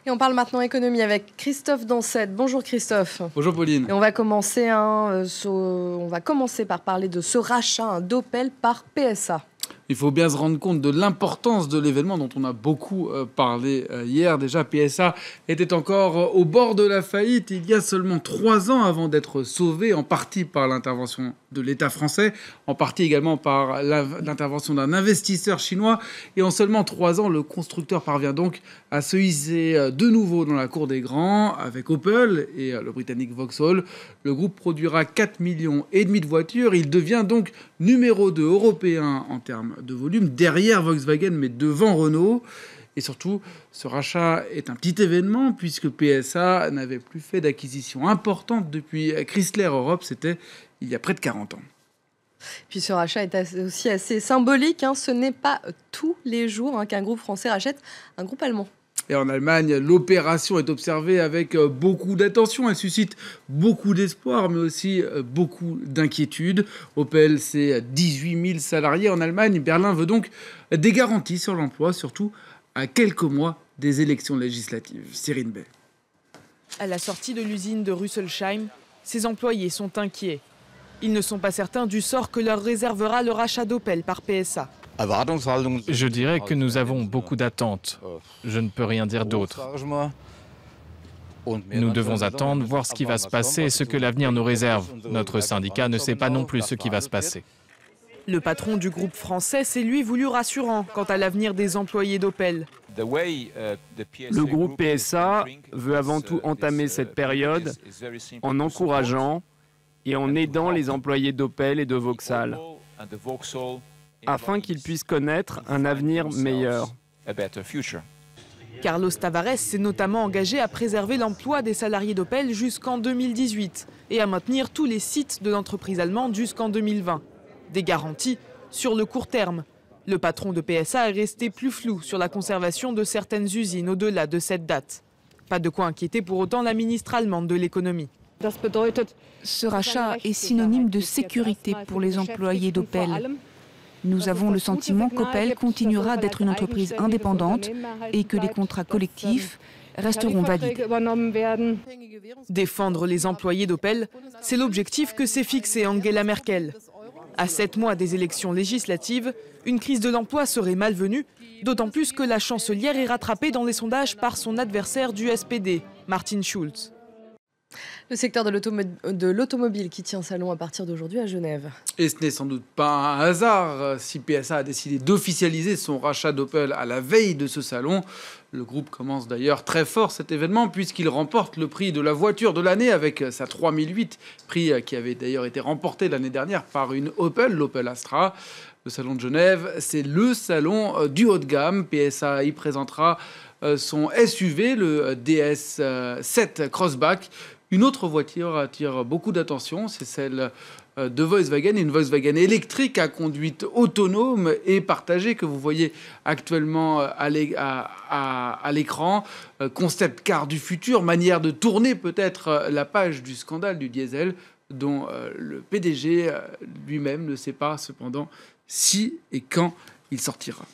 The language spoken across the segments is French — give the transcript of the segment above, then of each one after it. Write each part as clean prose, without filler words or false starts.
Et on parle maintenant économie avec Christophe Dansette. Bonjour Christophe. Bonjour Pauline. Et on va commencer par parler de ce rachat d'Opel par PSA. Il faut bien se rendre compte de l'importance de l'événement dont on a beaucoup parlé hier. Déjà, PSA était encore au bord de la faillite il y a seulement 3 ans avant d'être sauvé, en partie par l'intervention de l'État français, en partie également par l'intervention d'un investisseur chinois. Et en seulement 3 ans, le constructeur parvient donc à se hisser de nouveau dans la cour des grands avec Opel et le britannique Vauxhall. Le groupe produira 4,5 millions de voitures. Il devient donc numéro 2 européen en termes de volume, derrière Volkswagen, mais devant Renault. Et surtout, ce rachat est un petit événement puisque PSA n'avait plus fait d'acquisition importante depuis Chrysler Europe. C'était il y a près de 40 ans. Puis ce rachat est aussi assez symbolique. Ce n'est pas tous les jours qu'un groupe français rachète un groupe allemand. Et en Allemagne, l'opération est observée avec beaucoup d'attention. Elle suscite beaucoup d'espoir, mais aussi beaucoup d'inquiétude. Opel, c'est 18 000 salariés en Allemagne. Berlin veut donc des garanties sur l'emploi, surtout à quelques mois des élections législatives. Cyrine Bay. À la sortie de l'usine de Rüsselsheim, ses employés sont inquiets. Ils ne sont pas certains du sort que leur réservera le rachat d'Opel par PSA. Je dirais que nous avons beaucoup d'attentes. Je ne peux rien dire d'autre. Nous devons attendre, voir ce qui va se passer et ce que l'avenir nous réserve. Notre syndicat ne sait pas non plus ce qui va se passer. Le patron du groupe français s'est lui voulu rassurant quant à l'avenir des employés d'Opel. Le groupe PSA veut avant tout entamer cette période en encourageant et en aidant les employés d'Opel et de Vauxhall, afin qu'ils puissent connaître un avenir meilleur. Carlos Tavares s'est notamment engagé à préserver l'emploi des salariés d'Opel jusqu'en 2018 et à maintenir tous les sites de l'entreprise allemande jusqu'en 2020. Des garanties sur le court terme. Le patron de PSA est resté plus flou sur la conservation de certaines usines au-delà de cette date. Pas de quoi inquiéter pour autant la ministre allemande de l'économie. Ce rachat est synonyme de sécurité pour les employés d'Opel. Nous avons le sentiment qu'Opel continuera d'être une entreprise indépendante et que les contrats collectifs resteront valides. Défendre les employés d'Opel, c'est l'objectif que s'est fixé Angela Merkel. À 7 mois des élections législatives, une crise de l'emploi serait malvenue, d'autant plus que la chancelière est rattrapée dans les sondages par son adversaire du SPD, Martin Schulz. Le secteur de l'automobile qui tient salon à partir d'aujourd'hui à Genève. Et ce n'est sans doute pas un hasard si PSA a décidé d'officialiser son rachat d'Opel à la veille de ce salon. Le groupe commence d'ailleurs très fort cet événement puisqu'il remporte le prix de la voiture de l'année avec sa 3008, prix qui avait d'ailleurs été remporté l'année dernière par une Opel, l'Opel Astra. Le salon de Genève, c'est le salon du haut de gamme. PSA y présentera son SUV, le DS7 Crossback. Une autre voiture attire beaucoup d'attention, c'est celle de Volkswagen, une Volkswagen électrique à conduite autonome et partagée que vous voyez actuellement à l'écran. Concept car du futur, manière de tourner peut-être la page du scandale du diesel dont le PDG lui-même ne sait pas cependant si et quand il sortira.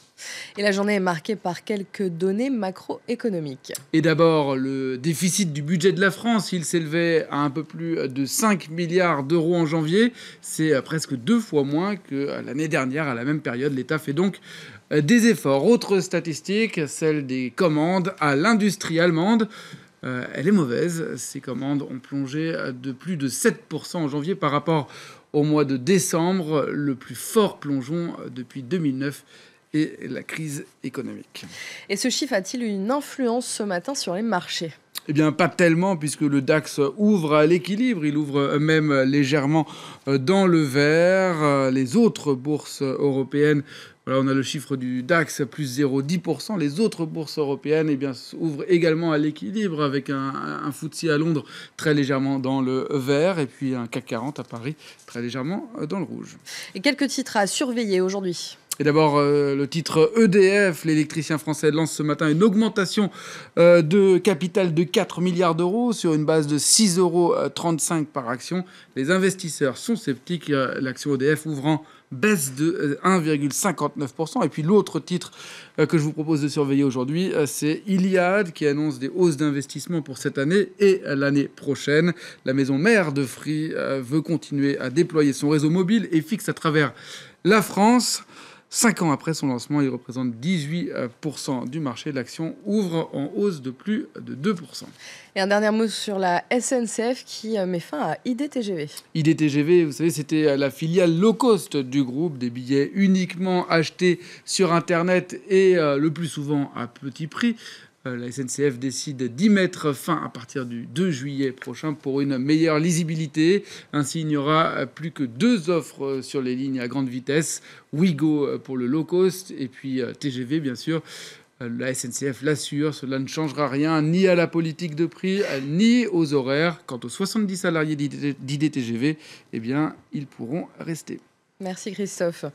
Et la journée est marquée par quelques données macroéconomiques. Et d'abord, le déficit du budget de la France, il s'élevait à un peu plus de 5 milliards d'euros en janvier. C'est presque 2 fois moins que l'année dernière à la même période. L'État fait donc des efforts. Autre statistique, celle des commandes à l'industrie allemande. Elle est mauvaise. Ces commandes ont plongé de plus de 7% en janvier par rapport au mois de décembre, le plus fort plongeon depuis 2009. Et la crise économique. Et ce chiffre a-t-il une influence ce matin sur les marchés ? Eh bien, pas tellement, puisque le DAX ouvre à l'équilibre. Il ouvre même légèrement dans le vert. Les autres bourses européennes, voilà, on a le chiffre du DAX, plus 0,10%. Les autres bourses européennes ouvrent également à l'équilibre, avec un FTSE à Londres très légèrement dans le vert, et puis un CAC 40 à Paris très légèrement dans le rouge. Et quelques titres à surveiller aujourd'hui. Et d'abord, le titre EDF, l'électricien français lance ce matin une augmentation de capital de 4 milliards d'euros sur une base de 6,35 € par action. Les investisseurs sont sceptiques. L'action EDF ouvrant baisse de 1,59%. Et puis l'autre titre que je vous propose de surveiller aujourd'hui, c'est Iliad qui annonce des hausses d'investissement pour cette année et l'année prochaine. La maison mère de Free veut continuer à déployer son réseau mobile et fixe à travers la France. 5 ans après son lancement, il représente 18% du marché. L'action ouvre en hausse de plus de 2%. Et un dernier mot sur la SNCF qui met fin à IDTGV. IDTGV, vous savez, c'était la filiale low cost du groupe, des billets uniquement achetés sur Internet et le plus souvent à petit prix. La SNCF décide d'y mettre fin à partir du 2 juillet prochain pour une meilleure lisibilité. Ainsi, il n'y aura plus que 2 offres sur les lignes à grande vitesse. Ouigo pour le low cost et puis TGV, bien sûr. La SNCF l'assure, cela ne changera rien ni à la politique de prix, ni aux horaires. Quant aux 70 salariés d'IDTGV, eh bien, ils pourront rester. Merci Christophe.